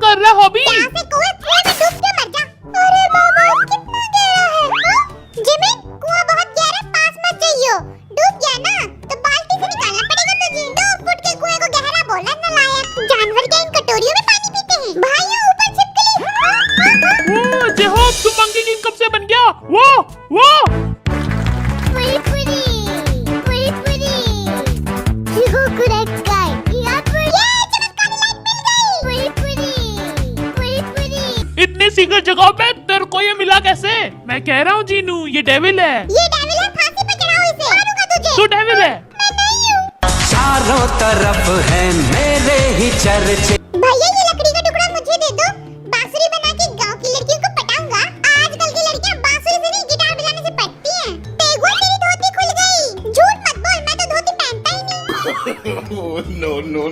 कर रहा हॉबी? यहाँ से कुएं में डूब के मर जा। अरे बाबा कितना गहरा है। जिमी कुआं बहुत गहरा, पास मत जाइयो। डूब गया ना तो बाल्टी से निकालना पड़ेगा तुझे। 2 फुट के कुएं को गहरा बोला नालायक। जानवर क्या इन कटोरियों में पानी पीते हैं? भाइयों ऊपर छिपकली। वो जेहोब तू मंकी किंग कब से बन गया? वो इतनी सीक्रेट जगह पे तेरे को ये मिला कैसे? मैं कह रहा हूँ जीनू ये डेविल है। ये डेविल है, फांसी पे चढ़ाओ इसे। मारूंगा तुझे। तू डेविल है? मैं नहीं हूँ। चारों तरफ है मेरे ही चर्चे। भैया ये लकड़ी का टुकड़ा मुझे दे दो। बांसुरी बना के गांव की लड़कियों को पटाऊंगा। आजकल की लड़कियां बांसुरी से नहीं गिटार बजाने से पटती हैं। तेगुआ तेरी धोती खुल गई। झूठ मत बोल, मैं तो धोती पहनता ही नहीं। no.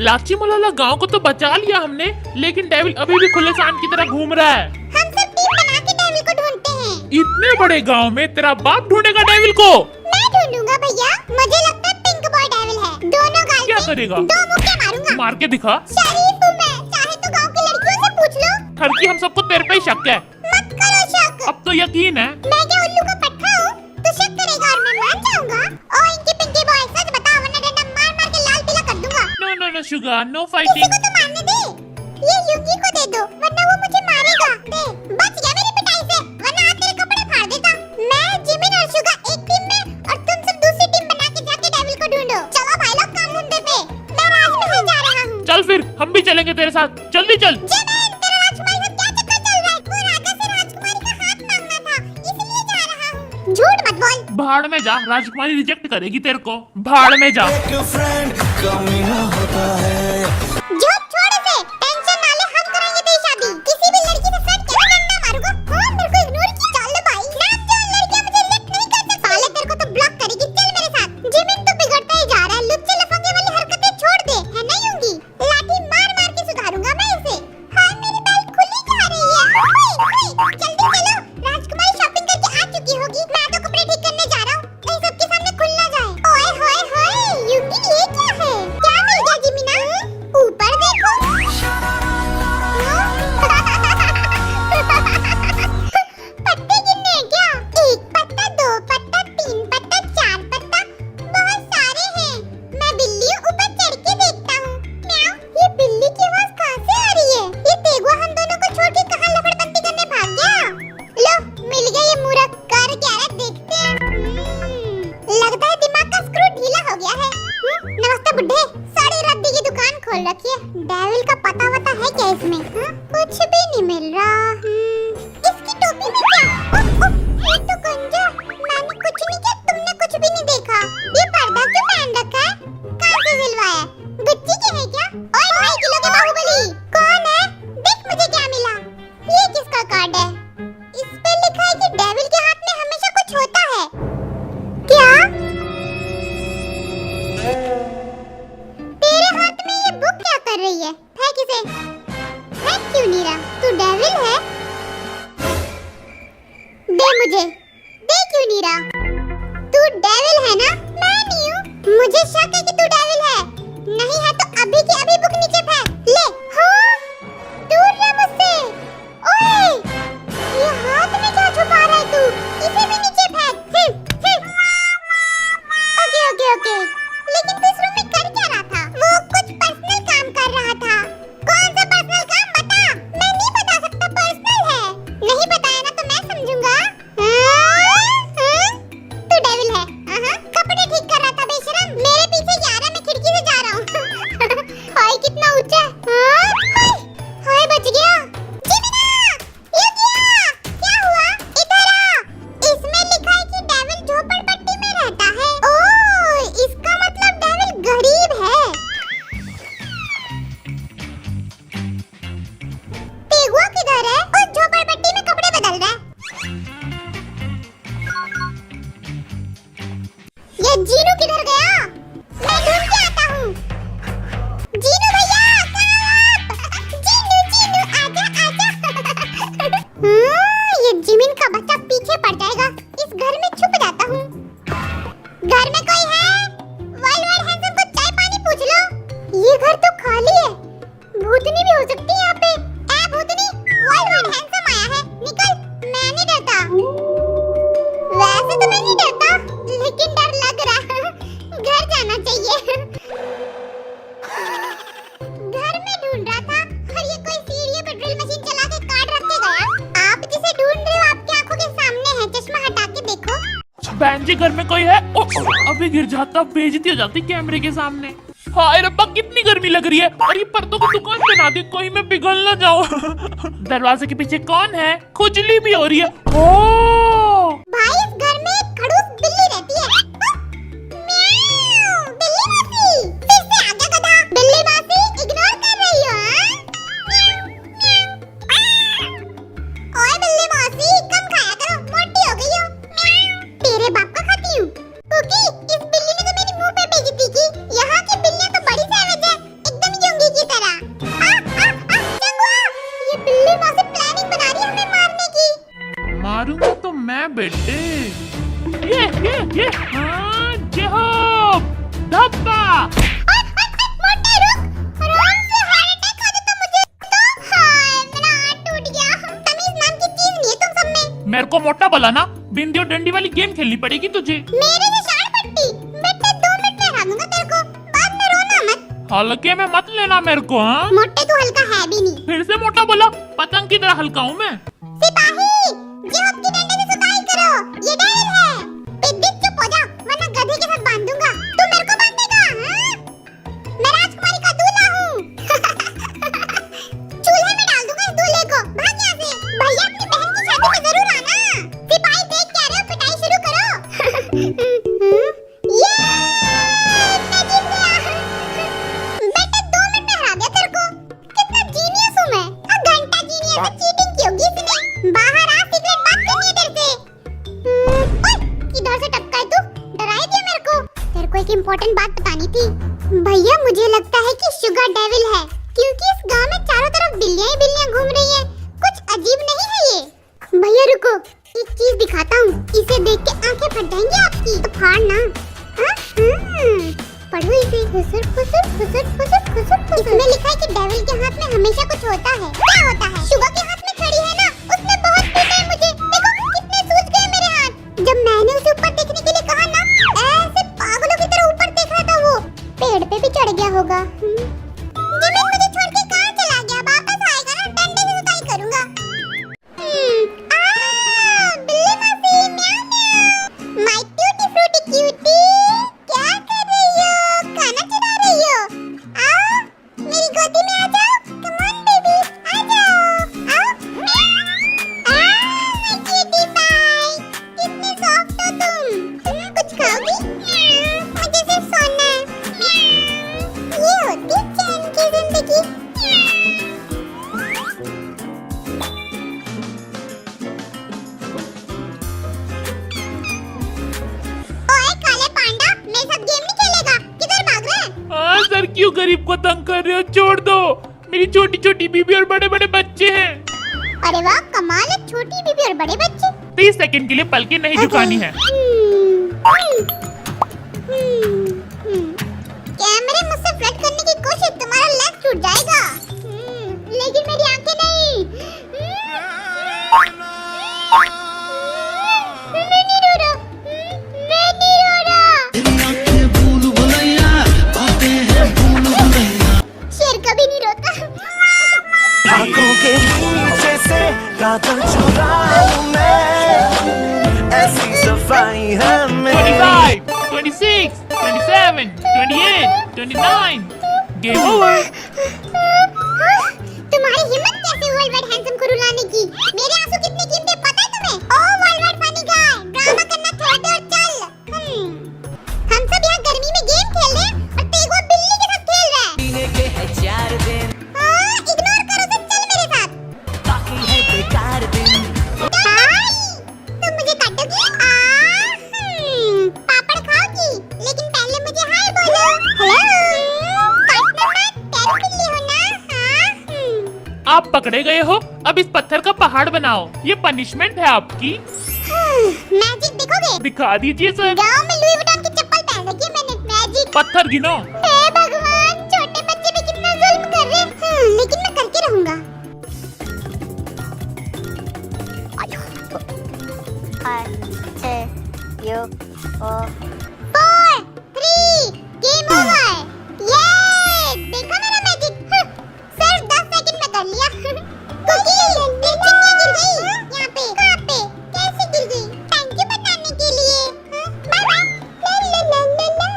लाची मलाला गांव को तो बचा लिया हमने, लेकिन डेविल अभी भी खुले शान की तरह घूम रहा है। हम सब टीम बना के डेविल को ढूंढते हैं। इतने बड़े गांव में तेरा बाप ढूंढेगा डेविल को? मैं ढूंढूंगा भैया। मुझे लगता है पिंक बॉय डेविल है। दोनों गाल क्या पे करेगा? 2 मुक्के मारूंगा। मार के दिखा। शरीफ हूँ मैं, चाहे तो गांव की लड़कियों से पूछ लो। ठरकी हम सबको तेरे पे ही शक है। मत करो शक। अब तो यकीन है। मैं क्या उल्लू का पट्टा हूँ? तू शक करेगा और मैं मान जाऊंगा। ओ इंकी पिंकी बॉय सच बता, वरना डंडा मार मार के लाल पीला कर दूंगा। नो शुगर, नो किसी फाइटिंग। को तो मारने दे। ये युगी को दे दो, वरना वो मुझे मारेगा। दे, बच गया मेरी पिटाई से, वरना आज तेरे कपड़े फाड़ देता। मैं जिमिन और शुगर एक टीम में और तुम सब दूसरी टीम बना के जाके डेविल को ढूंढो। चलो भाई लोग काम धंधे पे। मैं राजमहल जा रहा हूँ। चल फिर हम भी चलेंगे तेरे साथ, जल्दी चल। जिमिन तेरा राजकुमारी का क्या चक्कर चल रहा है? वो राजा से राजकुमारी का हाथ मांगना था, इसलिए जा रहा हूँ। झूठ मत बोल। भाड़ में जा, राजकुमारी रिजेक्ट करेगी तेरे को। भाड़ में जा। एक फ्रेंड कमी ना होता है। झूठ छोड़ इसे। टेंशन ना ले, हम करेंगे तेरी शादी। किसी भी लड़की से सट के डंडा मारूंगा। हाँ, मेरे को इग्नोर किया। चल भाई, नाम जो लड़कियां मुझे लिफ्ट नहीं कर सकती। साले तेरे को तो ब्लॉक करेगी। चल मेरे साथ। जिमिन तो बिगड़ता ही जा रहा है। लुच्चे लफंगे वाली हरकतें छोड़ दे, है ना यूंगी? लाठी मार मार के सुधारूंगा मैं इसे। हाँ, मेरी बेल्ट खुली जा रही है। ओए, जल्दी चलो। राजकुमारी शॉपिंग करके आ चुकी होगी। मैं तो कपड़े ठीक करने जा रहा हूँ, कहीं सबके सामने खुल ना जाए। ओए होए होए, यूंगी ये क्या है? क्या मिल गया जिमिना? ऊपर देखो। पत्ते गिनने हैं क्या? 1 पत्ता, 2 पत्ता, 3 पत्ता, 4 पत्ता, बहुत सारे हैं। मैं बिल्ली हूँ, ऊपर चढ़ के देखता हूँ। म्याऊं, ये बिल्ली की आवाज कहाँ से आ रही है? ये तेगुआ हम दोनों को छोड़ के कहाँ लफड़बंदी करने भाग गया? लो, मिल गया ये मूर्ख। कर क्या रहा है, देखते हैं। लगता है दिमाग का स्क्रू ढीला हो गया है। नमस्ते बुड्ढे, साड़ी रद्दी की दुकान खोल रखी है। डेविल का पता वता है क्या इसमें? कुछ भी नहीं मिल रहा। इसकी टोपी में क्या? ये तो गंजा। मैंने कुछ नहीं किया, तुमने कुछ भी नहीं देखा। ये पर्दा क्यों पहन रखा है? कहाँ से सिलवाया है? गुच्ची के है क्या? ओए 2.5 किलो के बाहुबली, कौन है? देख मुझे क्या मिला। ये किसका कार्ड है? इस पे लिखा है कि डेविल के हाथ में हमेशा कुछ होता है। क्या? तेरे हाथ में ये बुक क्या कर रही है? फेंक इसे। फेंक क्यों नहीं रहा? तू डेविल है? दे मुझे। दे क्यों नहीं रहा? तू डेविल है ना? मैं नहीं हूँ। मुझे शक है कि तू डेविल है। नहीं है तो अभी की अभी बुक नीचे फेंक। ले। हाँ? दूर रह मुझसे। ओए, ये हाथ में क्या छुपा रहा है तू? इसे भी नीचे फेंक। ओके। लेकिन तू इस रूम में कर क्या रहा था? वो कुछ पर्सनल काम कर रहा था। कौन सा पर्सनल काम बता? मैं नहीं बता सकता, पर्सनल है। नहीं बताया ना तो मैं समझूंगा। तू डेविल है। कपड़े ठीक कर रहा था बेशरम। मेरे पीछे आ रहा, मैं खिड़की से जा रहा हूँ। हाय कितना ऊंचा है। हाय बच गया। जिमिना, ये क्या हुआ? इधर आ। इसमें लिखा है कि डेविल झोपड़पट्टी में रहता है। ओह, इसका मतलब डेविल गरीब है। तेगुआ किधर है? उस झोपड़पट्टी में कपड़े बदल रहा है। ये जीनू किधर गया? मैं ढूंढ के आता हूँ। जीनू भैया, कहाँ आप? जीनू आजा। ये जिमिन का बच्चा पीछे पड़ जाएगा। इस घर में छुप जाता हूँ। वैसे तो मैं नहीं डरता, लेकिन डर लग रहा है। घर जाना चाहिए। घर में ढूंढ रहा था और ये कोई सीढ़ियों पे ड्रिल मशीन चला के काट रख के गया। आप जिसे ढूंढ रहे हो आपकी आंखों के सामने है, चश्मा हटा के देखो। बहन जी घर में कोई है? अभी गिर जाता, बेइज्जती हो जाती कैमरे के सामने। हाय रब्बा कितनी गर्मी लग रही है, और ये पर्दों की दुकान बना दी, कोई मैं पिघल ना जाऊं। दरवाजे के पीछे कौन है? खुजली भी हो रही है। ओ भाई इस घर में एक खड़ूस बिल्ली रहती है। म्याऊं, बिल्ली मासी, फिर से आ गया गधा। बिल्ली मासी इग्नोर कर रही हो? हाँ? म्याऊं, म्याऊं। ओए बिल्ली मासी कम खाया करो, मोटी हो गई हो। म्याऊं, तेरे बाप का खाती हूँ। क्योंकि इस बिल्ली ने तो मेरे मुंह पे बेइज्जती की। यहाँ की बिल्लियाँ तो बड़ी सैवेज है, एकदम जोंगी की तरह। जंगुआ, ये बिल्ली मासी प्लानिंग बना रही है हमें मारने की। मारूंगा तो मैं बेटे। ये हाँ जेहोब धब्बा। मोटे रुक, आराम से हार्ट अटैक आ जाता मुझे तो। हाय मेरा हाथ टूट गया। तमीज नाम की चीज नहीं है तुम सब में। मेरे को मोटा बोला ना, बिंदी और डंडी वाली गेम खेलनी पड़ेगी तुझे। मेरे से शान पट्टी, बेटे 2 मिनट में हरा दूंगा तेरे को। बाद में रोना मत। हल्के में मत लेना मेरे को। हाँ मोटे तू हल्का है भी नहीं। फिर से मोटा बोला, पतंग की तरह हल्का हूँ मैं। सिपाही, जेहोब की डंडे से सुताई करो, ये डेविल है। पिद्दी चुप हो जा, वरना गधे के साथ बांध दूंगा। तू मेरे को बांधेगा? हाँ? मैं राजकुमारी का दूल्हा हूँ। चूल्हे में डाल दूंगा इस दूल्हे को। भाग यहाँ से। भैया अपनी बहन की शादी में जरूर आना। सिपाही देख क्या रहे हो, पिटाई शुरू करो। ये मैं जीत गया। बेटे 2 मिनट में हरा दिया तेरे को। कितना जीनियस हूँ मैं। घंटा जीनियस है, चीटिंग की होगी इसने। बाहर आ, सीक्रेट बात करनी है तेरे से। ओए, किधर से टपका है तू? डरा ही दिया मेरे को। तेरे को एक इम्पोर्टेंट बात बतानी थी। भैया मुझे लगता है कि शुगर डेविल है, क्योंकि इस गांव में चारों तरफ बिल्लियां ही बिल्लियां घूम रही हैं। कुछ अजीब नहीं है ये? भैया रुको, एक चीज दिखाता हूँ। इसे देख के आंखें फट जाएंगी आपकी, तो फाड़ना। हाँ? पढ़ो इसे। खुसर खुसर खुसर खुसर खुसर खुसर। इसमें लिखा है कि डेविल के हाथ में हमेशा कुछ होता है। क्या होता है? शुगर के हाथ में खड़ी है ना, उसने बहुत पीटा है मुझे। देखो कितने सूज गए मेरे हाथ। जब मैंने उसे ऊपर देखने के लिए कहा ना, ऐसे पागलों की तरह ऊपर देख रहा था वो। पेड़ पे भी चढ़ गया होगा। जमीन मुझे छोड़ के कहाँ चला गया? वापस आएगा ना, डंडे से सुताई करूंगा। बिल्ली मासी, म्याऊं म्याऊं। माय ट्यूटी फ्रूटी क्यूटी, क्या कर रही हो? खाना चढ़ा रही हो? आओ मेरी गोदी में आ जाओ। कम ऑन बेबी, आ जाओ। आओ। माय क्यूटी पाई, कितनी सॉफ्ट हो तुम। कुछ खाओगी? मुझे सिर्फ सोना है। ये होती चैन की जिंदगी। ओए काले पांडा, मेरे साथ गेम नहीं खेलेगा? किधर भाग रहा है? हाँ सर, क्यों गरीब को तंग कर रहे हो? छोड़ दो, मेरी छोटी छोटी बीबी और बड़े बड़े बच्चे हैं। अरे वाह कमाल है, छोटी बीबी और बड़े बच्चे। 30 सेकंड के लिए पलकें नहीं झुकानी है। कैमरे मुझसे फ्लर्ट करने की कोशिश, तुम्हारा लेग छूट जाएगा। लेकिन मेरी आंखें नहीं। मैं नहीं रो रहा। मैं नहीं रो रहा। शेर कभी नहीं रोता। आंखों के नीचे से कातिल चुराऊं मैं, ऐसी सफाई है मेरी। 25, 26, 27, 28, 29, गेम ओवर। तुम्हारी हिम्मत कैसे वर्ल्ड वाइड हैंडसम को रुलाने की? मेरे आंसू कितने कीमती पता है तुम्हें? Oh world wide funny guy, drama करना छोड़ दे और चल। हम सब यहाँ गर्मी में गेम खेल रहे हैं और तेगो बिल्ली के साथ खेल रहा है। जीने के है 4 दिन, इग्नोर करो, तो चल मेरे साथ। बाकी है बेकार दिन। हाय, तुम मुझे काटोगी? पापड़ खाओगी, लेकिन पहले मुझे हाय बोलो। हेलो, काटना मत, प्यारी बिल्ली हो ना? हाँ। आप पकड़े गए हो, अब इस पत्थर का पहाड़ बनाओ। ये पनिशमेंट है आपकी। मैजिक दिखोगे? दिखा दीजिए सर। गांव में लुई वुइटन की चप्पल पहन रखी है मैंने। मैजिक। पत्थर गिनो। हे भगवान, छोटे बच्चे भी कितना जुल्म कर रहे हैं। लेकिन मैं करके रहूंगा। 4 3 गेम ओवर। ये देखा मेरा मैजिक, सिर्फ 10 सेकंड में कर लिया। कुकी चिट्ठी गिर गई यहाँ पे। कहाँ पे? कैसे गिर गई? थैंक यू बताने के लिए। Bye bye. ला ला ला ला ला,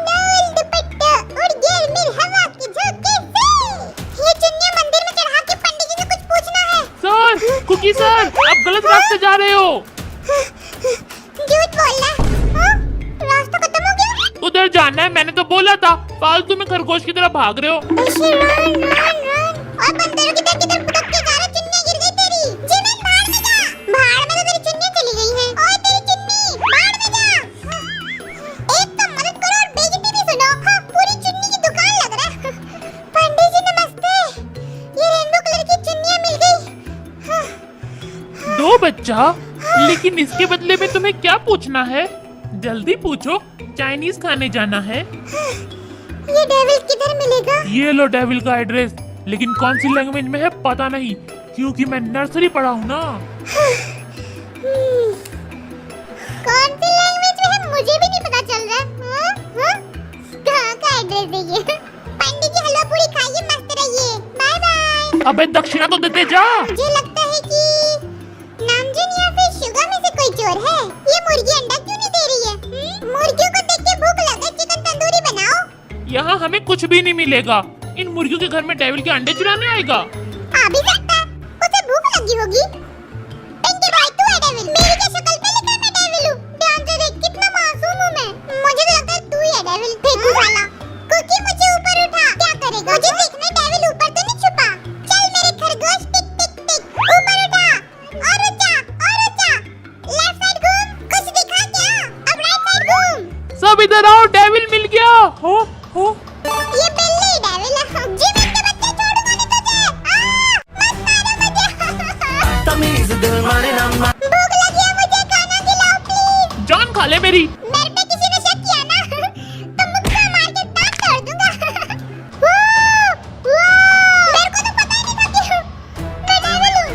लाल दुपट्टा उड़ गया मेरी हवा के झोंके से। ये चुन्नी मंदिर में चढ़ा के पंडित जी से कुछ पूछना है। सर, कुकी सर, आप गलत रास्ते जा रहे हो। झूठ बोल रहा है। हाँ? रास्ता खत्म हो गया? उधर जाना है, मैंने तो बोला था। फालतू में खरगोश की तरह भाग रहे हो। रन और बंदरों की तरह किधर भटक के जा रहा? चुन्नी गिर गई तेरी। जिमिन भाड़ में जा। भाड़ में तो तेरी चुन्नी चली गई है। ओए तेरी चुन्नी भाड़ में जा। एक तो मदद करो और बेइज्जती भी सुनो। हाँ, पूरी चुन्नी की दुकान लग रहा है। पंडित जी नमस्ते, ये रेनबो कलर की चुन्नियाँ मिल गई। दो बच्चा, लेकिन इसके बदले में तुम्हें क्या पूछना है? जल्दी पूछो। चाइनीज खाने जाना है। ये डेविल किधर मिलेगा? ये लो डेविल का एड्रेस, लेकिन कौन सी लैंग्वेज में है पता नहीं, क्योंकि मैं नर्सरी पढ़ा हूँ ना। कौन सी लैंग्वेज में है मुझे भी नहीं पता चल रहा है। हाँ? हाँ? कहाँ का एड्रेस है ये? पंडित जी हलवा पूरी खाइए, मस्त रहिए। Bye bye. अबे दक्षिणा तो देते जा। मुझे लगता है कि नामजन या फिर शुगा में से कोई चोर है। ये मुर्गी अंडा क्यों नहीं दे रही है? मुर्गियों को देख के भूख लगा, चिकन तंदूरी बनाओ। यहाँ हमें कुछ भी नहीं मिलेगा। इन मुर्गियों के घर में डेविल के अंडे चुराने आएगा। आ भी सकता है, उसे भूख लगी होगी। पिंकी भाई तू है डेविल। मेरी क्या शक्ल पे लिखा मैं डेविल हूँ? ध्यान से देख कितना मासूम हूँ मैं। मुझे तो लगता है तू ही है डेविल। फेंकू साला। कुकी मुझे ऊपर उठा। क्या करेगा? मुझे देखना डेविल ऊपर तो नहीं छुपा। चल मेरे खरगोश, टिक टिक टिक। ऊपर उठा और ऊंचा और ऊंचा। लेफ्ट साइड घूम। कुछ दिखा क्या? अब राइट साइड घूम। सब इधर आओ, डेविल मिल गया। हो ये बिल्ली डेविल है। जिमिन के बच्चे छोड़ूंगा नहीं तुझे। मत मारो मुझे। तमीज दिल माने ना भूख लगी है मुझे, खाना खिलाओ प्लीज। जान खा ले मेरी।